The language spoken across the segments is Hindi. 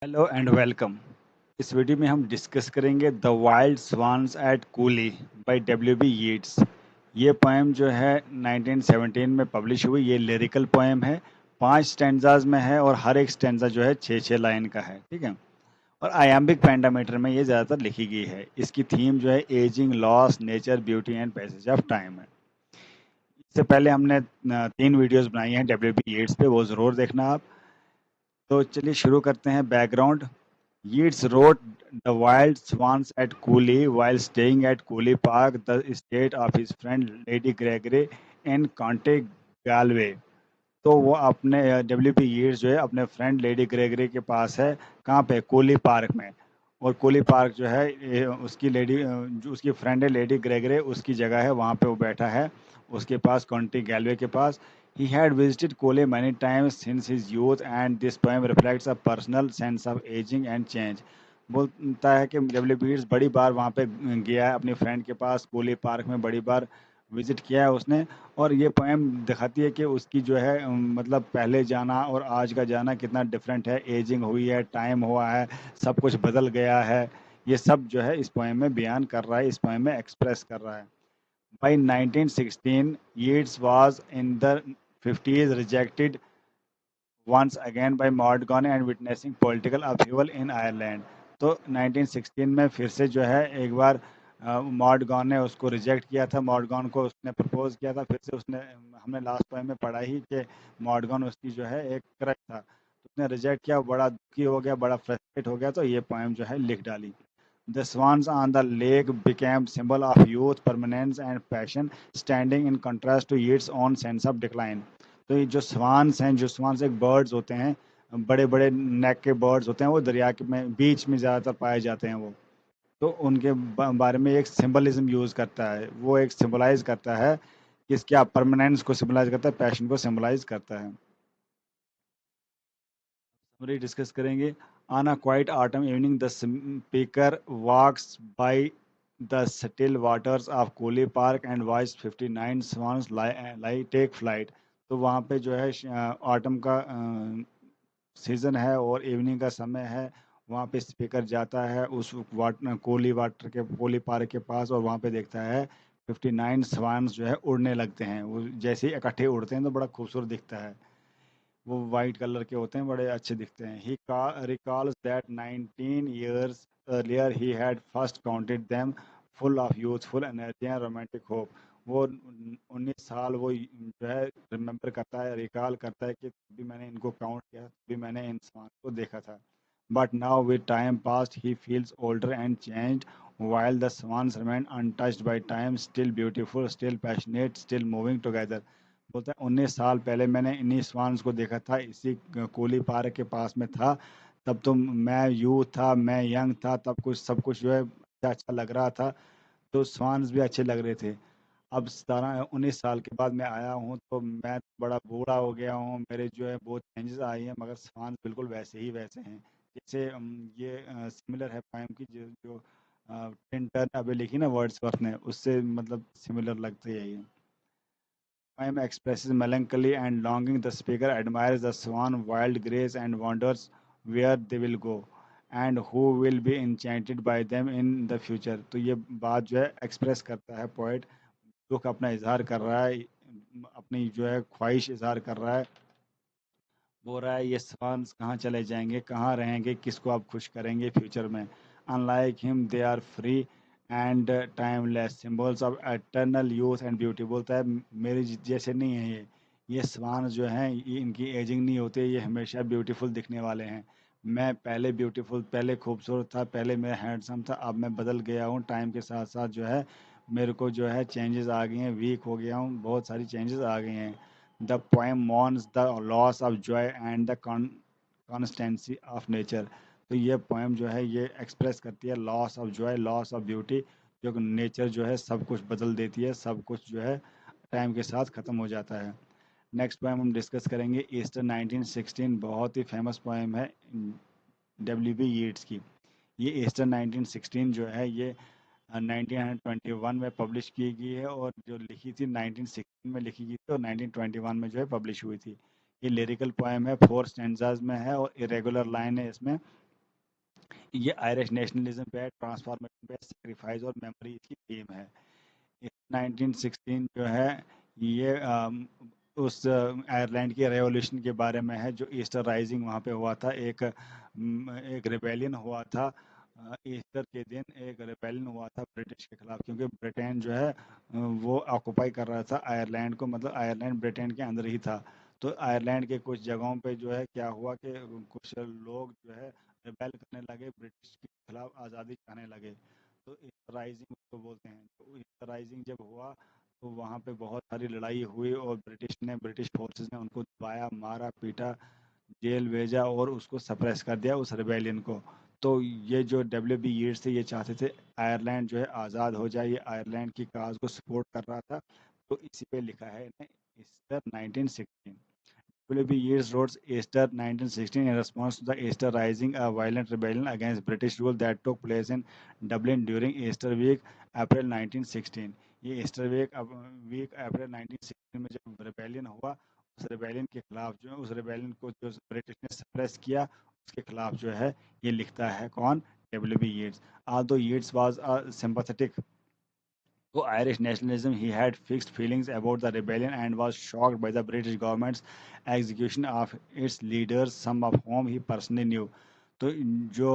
Hello and welcome. इस वीडियो में हम डिस्कस करेंगे the wild swans at Coole by W B Yeats. ये पोएम जो है 1917 में पब्लिश हुई। ये लिरिकल पोएम है, 5 स्टैंजाज में है और हर एक स्टैंजा जो है 6-6 लाइन का है, ठीक है। और आयाम्बिक पेंटामीटर में ये ज़्यादातर लिखी गई है। इसकी थीम जो है ageing, loss, nature, beauty and passage of time है। इससे पहले हमने 3 वीडियोस बनाई हैं डब्ल्यू बी यीट्स पे, वो ज़रूर देखना आप। तो चलिए शुरू करते हैं। Background: Yeats wrote The Wild Swans at Cooley while staying at Cooley Park, the estate of his friend Lady Gregory in County Galway। तो वो अपने डब्ल्यू पी यीट्स जो है अपने फ्रेंड लेडी ग्रेगरी के पास है। कहाँ पे? कोली पार्क में। और कोली पार्क जो है उसकी जो उसकी फ्रेंड है लेडी ग्रेगरी, उसकी जगह है, वहाँ पे वो बैठा है उसके पास, काउंटी गैलवे के पास। He had visited Cole many times since his youth and this poem reflects a personal sense of aging and change। बोलता है कि डब्ल्यू पी यीट्स बड़ी बार वहाँ पे गया है अपनी फ्रेंड के पास, कोली पार्क में बड़ी बार विजिट किया है उसने। और ये पोएम दिखाती है कि उसकी जो है मतलब पहले जाना और आज का जाना कितना डिफरेंट है। एजिंग हुई है, टाइम हुआ है, सब कुछ बदल गया है। ये सब जो है इस पोएम में बयान कर रहा है, इस पोएम में एक्सप्रेस कर रहा है। By 1916, Yeats was in the 50s, rejected once again by Mordaunt and witnessing political upheaval in Ireland। तो 1916 में फिर से जो है एक बार मॉडगॉन ने उसको रिजेक्ट किया था। मॉडगॉन को उसने प्रपोज किया था फिर से। उसने हमने लास्ट पोएम में पढ़ा ही कि मॉडगॉन उसकी जो है एक क्रश था, तो उसने रिजेक्ट किया, बड़ा दुखी हो गया, बड़ा फ्रस्ट्रेट हो गया, तो ये पोएम जो है लिख डाली। The swans on the lake became symbol of youth, permanence and passion, standing in contrast to its own sense of decline। तो ये जो स्वान्स हैं, जो स्वान्स एक बर्ड्स होते हैं, बड़े बड़े नेक के बर्ड्स होते हैं, वो दरिया के में बीच में ज़्यादातर पाए जाते हैं वो। तो उनके बारे में एक सिंबलिज्म यूज़ करता है, वो एक सिंबलाइज करता है कि इसके परमानेंस को सिंबलाइज करता है, पैशन को सिंबलाइज करता है। समरी डिस्कस करेंगे। On a quiet autumn evening the speaker walks by the still waters of Coole park and voice 59 swans lie take flight. तो वहाँ पे जो है ऑटम का सीजन है और इवनिंग का समय है। वहाँ पे स्पीकर जाता है उस कोली पार्क के पास और वहाँ पे देखता है 59 स्वान्स जो है उड़ने लगते हैं। वो जैसे ही इकट्ठे उड़ते हैं तो बड़ा खूबसूरत दिखता है। वो वाइट कलर के होते हैं, बड़े अच्छे दिखते हैं। ही recalls that 19 years earlier he had first counted them, full of youthful energy and romantic hope। वो 19 साल वो जो है रिमेम्बर करता है, रिकॉल करता है कि भी मैंने इनको काउंट किया, भी मैंने इन स्वान को देखा था। But now with time past he feels older and changed while the swans remain untouched by time, still beautiful, still passionate, still moving together। बोलता है 19 साल पहले मैंने इन्हीं स्वान्स को देखा था, इसी कोली पार्क के पास में था। तब तो मैं यूथ था, मैं यंग था, तब कुछ सब कुछ जो है अच्छा अच्छा लग रहा था, तो स्वान्स भी अच्छे लग रहे थे। अब 17-19 साल के बाद मैं आया हूँ तो मैं बड़ा बूढ़ा हो गया हूँ, मेरे जो है बहुत चेंजेस आई हैं, मगर स्वान्स बिल्कुल वैसे ही वैसे हैं। जैसे ये सिमिलर है पोएम की, जो जो टिन टर्न अभी लिखी ना वर्ड्सवर्थ ने, उससे मतलब सिमिलर लगती है ये। Poem expresses melancholy and longing. The speaker admires the swan, wild grace, and wonders where they will go, and who will be enchanted by them in the future। तो ये बात जो है एक्सप्रेस करता है पोएट, दुख अपना इजहार कर रहा है, अपनी जो है ख्वाहिश इजहार कर रहा है। बोल रहा है ये स्वान्स कहाँ चले जाएंगे, कहाँ रहेंगे, किसको आप खुश करेंगे फ्यूचर में। Unlike him they are free and timeless, symbols of eternal youth and beauty. बोलता है मेरे जैसे नहीं है ये स्वान जो हैं, ये इनकी एजिंग नहीं होती, ये हमेशा ब्यूटीफुल दिखने वाले हैं। मैं पहले ब्यूटीफुल, पहले खूबसूरत था, पहले मैं हैंडसम था, अब मैं बदल गया हूँ टाइम के साथ साथ। जो है मेरे को जो है चेंजेस आ गए हैं, वीक हो गया हूँ, बहुत सारी चेंजेस आ गई हैं। The poem mourns the loss of joy and the constancy of nature। तो ये पोएम जो है ये एक्सप्रेस करती है loss of Joy, loss of beauty, जो नेचर जो है सब कुछ बदल देती है, सब कुछ जो है टाइम के साथ ख़त्म हो जाता है। नेक्स्ट पोएम हम डिस्कस करेंगे ईस्टर 1916। बहुत ही फेमस पोएम है डब्ल्यू बी यीट्स की। ये ईस्टर 1916 जो है ये 1921 में पब्लिश की गई है, और जो लिखी थी 1916 में लिखी गई थी और 1921 में जो है पब्लिश हुई थी। ये लिरिकल पोएम है, 4 स्टैंजाज में है और इरेगुलर लाइन है इसमें। ये आयरिश नेशनलिज्म पे, ट्रांसफॉर्मेशन पे, सेक्रीफाइस और मेमोरी की थीम है। 1916 जो है ये उस आयरलैंड की रेवोल्यूशन के बारे में है, जो ईस्टर राइजिंग वहाँ पे हुआ था। एक रिबेलियन हुआ था। ईस्टर के दिन एक रिबेलियन हुआ था ब्रिटिश के खिलाफ, क्योंकि ब्रिटेन जो है वो ऑक्युपाई कर रहा था आयरलैंड को, मतलब आयरलैंड ब्रिटेन के अंदर ही था। तो आयरलैंड के कुछ जगहों पे जो है क्या हुआ कि कुछ लोग जो है रिबेल करने लगे, ब्रिटिश के खिलाफ आज़ादी चाहने लगे। तो ईस्टर राइजिंग उसको बोलते हैं। तो ईस्टर राइजिंग जब हुआ तो वहाँ पे बहुत सारी लड़ाई हुई, और ब्रिटिश फोर्सेस ने उनको दबाया, मारा, पीटा, जेल भेजा और उसको सप्रेस कर दिया उस रिबेलियन को। तो ये जो WB यीट्स थे, ये चाहते थे आयरलैंड जो है आज़ाद हो जाए, ये आयरलैंड की काज को सपोर्ट कर रहा था। तो इसी पे लिखा है इन्हें Easter 1916। WB Yeats wrote Easter 1916 in response to the Easter Rising, a violent rebellion against British rule that took place in Dublin during Easter week, April 1916। ये ईस्टर वीक अप्रैल 1916 में जब रिबेलियन हुआ, उस रिबेलियन के खिलाफ जो है, उस रिबेलियन को जो ब्रिटिश ने सप्रेस किया, उसके खिलाफ जो है ये लिखता है कौन? WB Yeats। Although Yeats was a sympathetic to Irish nationalism, he had fixed feelings about the rebellion and was shocked by the British government's execution of its leaders, some of whom he personally knew। तो जो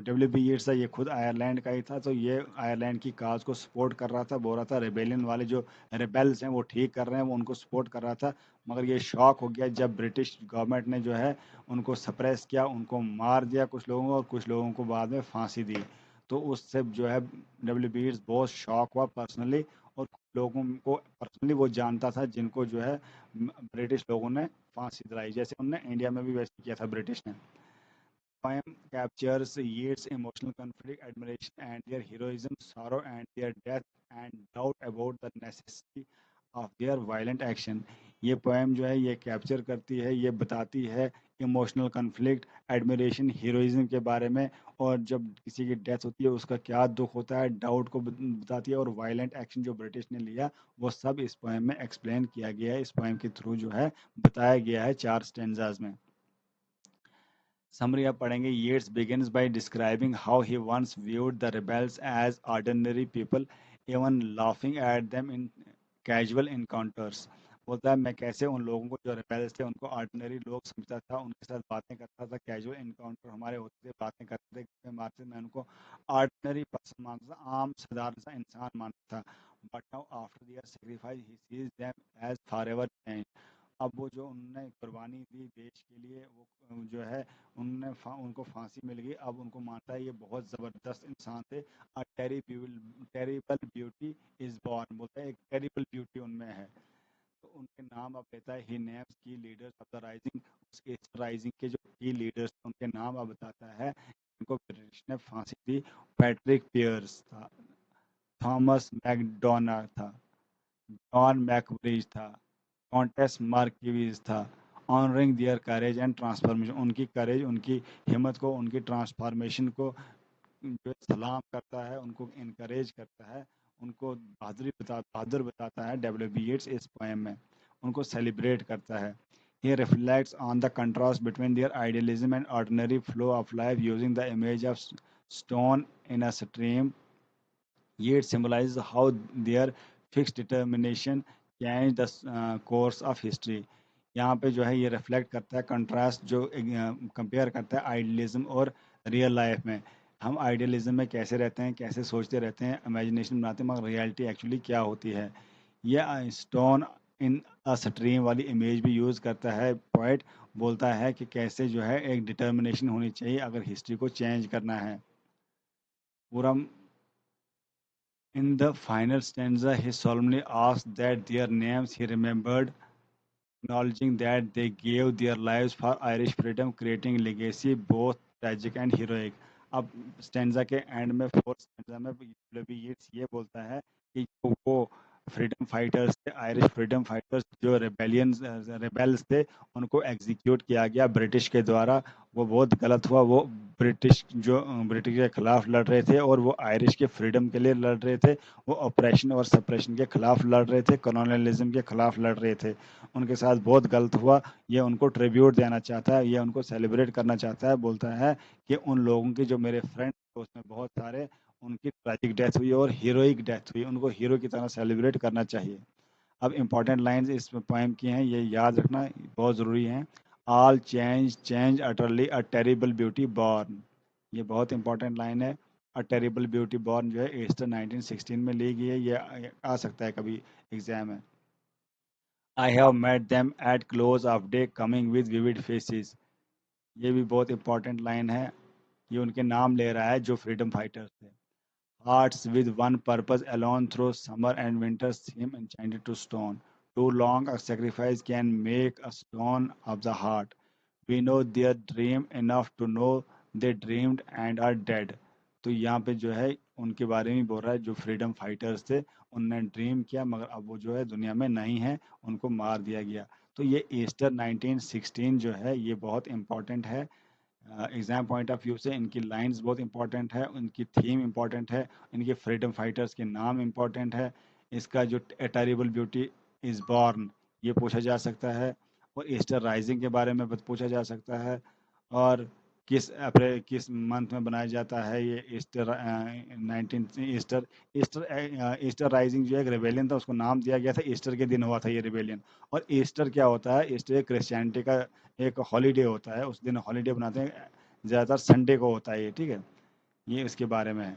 WB यीट्स था, ये खुद आयरलैंड का ही था। तो ये आयरलैंड की काज को सपोर्ट कर रहा था, बोल रहा था रेबेलियन वाले जो रेबेल्स हैं वो ठीक कर रहे हैं, वो उनको सपोर्ट कर रहा था। मगर ये शॉक हो गया जब ब्रिटिश गवर्नमेंट ने जो है उनको सप्रेस किया, उनको मार दिया कुछ लोगों को, और कुछ लोगों को बाद में फांसी दी। तो उससे जो है WB बहुत शॉक हुआ पर्सनली, और लोगों को पर्सनली वो जानता था जिनको जो है ब्रिटिश लोगों ने फांसी दिलाई, जैसे उन्होंने इंडिया में भी वैसे किया था ब्रिटिश ने। Poem captures Yeats' emotional conflict, admiration and their heroism, sorrow and their death, and doubt about the necessity of their violent action। ये पोएम जो है ये कैप्चर करती है, ये बताती है इमोशनल कन्फ्लिक्ट, एडमिरेशन, हीरोइज्म के बारे में, और जब किसी की डेथ होती है उसका क्या दुख होता है, डाउट को बताती है, और वायलेंट एक्शन जो ब्रिटिश ने लिया वो सब इस पोएम में एक्सप्लेन किया गया है, इस पोएम के थ्रू जो है बताया गया है 4 स्टेंजाज में। Summary आप पढ़ेंगे। Yeats begins by describing how he once viewed the rebels as ordinary people, even laughing at them in casual encounters। बोलता है मैं कैसे उन लोगों को, जो रेबेल्स थे, उनको ऑर्डिनरी लोग समझता था, उनके साथ बातें करता था, कैजुअल इनकाउंटर हमारे होते थे, बातें करते थे, मारते थे, मैं उनको ऑर्डिनरी पर्सन मानता था, आम साधारण सा इंसान मानता था। But now after their sacrifice he sees them as forever change. अब वो जो उन्होंने कुर्बानी दी देश के लिए, वो जो है उनको फांसी मिल गई, अब उनको मानता है ये बहुत ज़बरदस्त इंसान थे। A terrible beauty is born, बोलता है एक टेरिबल ब्यूटी उनमें है। तो उनके नाम अब लेता है, ही नेम्स की लीडर्स ऑफ द राइजिंग। उस राइजिंग के जो की लीडर्स उनके नाम अब बताता है, इनको ब्रिटिश ने फांसी दी। पैट्रिक पियर्स था, थॉमस मैकडोना था, जॉन मैकब्रिज था, कॉन्टेस मार्किवीज था। Honouring their courage and transformation, उनकी करेज, उनकी हिम्मत को, उनकी ट्रांसफॉर्मेशन को जो सलाम करता है, उनको इनकरेज करता है, उनको बहादुर बताता है WB Yeats इस पोएम में, उनको सेलिब्रेट करता है। He reflects on the contrast between their idealism and ordinary flow of life, using the image of stone in a stream। Yeats symbolizes how their fixed determination changed the course of history। यहाँ पे जो है ये रिफ्लेक्ट करता है, कंट्रास्ट जो कंपेयर करता है आइडियलिज्म और रियल लाइफ में। हम आइडियलिज्म में कैसे रहते हैं, कैसे सोचते रहते हैं, इमेजिनेशन बनाते हैं, मगर रियलिटी एक्चुअली क्या होती है। ये स्टोन इन अ स्ट्रीम वाली इमेज भी यूज़ करता है पोइट। बोलता है कि कैसे जो है एक डिटर्मिनेशन होनी चाहिए अगर हिस्ट्री को चेंज करना है पूरा। In the final stanza, he solemnly asked that their names he remembered, acknowledging that they gave their lives for Irish freedom, creating legacy both tragic and heroic। अब स्टेंजा के एंड में, फोर्थ स्टेंजा में, येट्स ये बोलता है कि जो वो फ्रीडम फाइटर्स थे, आयरिश फ्रीडम फाइटर्स जो रेबेल्स थे, उनको एग्जीक्यूट किया गया ब्रिटिश के द्वारा, वो बहुत गलत हुआ, वो ब्रिटिश के खिलाफ लड़ रहे थे और वो आयरिश के फ्रीडम के लिए लड़ रहे थे। वो ऑपरेशन और सप्रेशन के खिलाफ लड़ रहे थे, कॉलोनियलिज्म के खिलाफ लड़ रहे थे। उनके साथ बहुत गलत हुआ। ये उनको ट्रिब्यूट देना चाहता है, ये उनको सेलिब्रेट करना चाहता है। बोलता है कि उन लोगों की जो मेरे फ्रेंड उसमें बहुत सारे उनकी ट्रैजिक डेथ हुई और हीरोइक डेथ हुई, उनको हीरो की तरह सेलिब्रेट करना चाहिए। अब इम्पॉर्टेंट लाइंस इस पोएम की हैं, ये याद रखना बहुत ज़रूरी है। All change change utterly a terrible beauty born, ये बहुत इंपॉर्टेंट लाइन है। अ टेरिबल ब्यूटी बॉर्न जो है ईस्टर 1916 में ली गई है, ये आ सकता है कभी एग्जाम में। I have met them at close of day coming with vivid faces, ये भी बहुत इंपॉर्टेंट लाइन है। ये उनके नाम ले रहा है जो फ्रीडम फाइटर्स थे। Hearts with one purpose alone through summer and winter seem enchanted to stone. Too long a sacrifice can make a stone of the heart. We know their dream enough to know they dreamed and are dead. तो यहाँ पे जो है उनके बारे में बोल रहा है जो फ्रीडम फाइटर्स थे, उनने ड्रीम किया मगर अब वो जो है दुनिया में नहीं है, उनको मार दिया गया। तो ये ईस्टर 1916 जो है ये बहुत इंपॉर्टेंट है। एग्जाम पॉइंट ऑफ व्यू से इनकी लाइंस बहुत इंपॉर्टेंट है, इनकी थीम इंपॉर्टेंट है, इनके फ्रीडम फाइटर्स के नाम इंपॉर्टेंट है। इसका जो टेरिबल ब्यूटी इज बॉर्न ये पूछा जा सकता है, और ईस्टर राइजिंग के बारे में पूछा जा सकता है, और किस मंथ में बनाया जाता है ये ईस्टर 19 ईस्टर ईस्टर राइजिंग जो एक रिबेलियन था उसको नाम दिया गया था, ईस्टर के दिन हुआ था ये रिबेलियन। और ईस्टर क्या होता है, ईस्टर क्रिश्चियनिटी का एक हॉलीडे होता है, उस दिन हॉलीडे बनाते हैं, ज़्यादातर संडे को होता है ये, ठीक है। ये इसके बारे में है।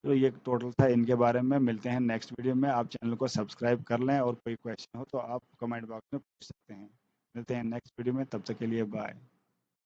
तो ये टोटल था इनके बारे में। मिलते हैं नेक्स्ट वीडियो में। आप चैनल को सब्सक्राइब कर लें और कोई क्वेश्चन हो तो आप कमेंट बॉक्स में पूछ सकते हैं। मिलते हैं नेक्स्ट वीडियो में, तब तक के लिए बाय।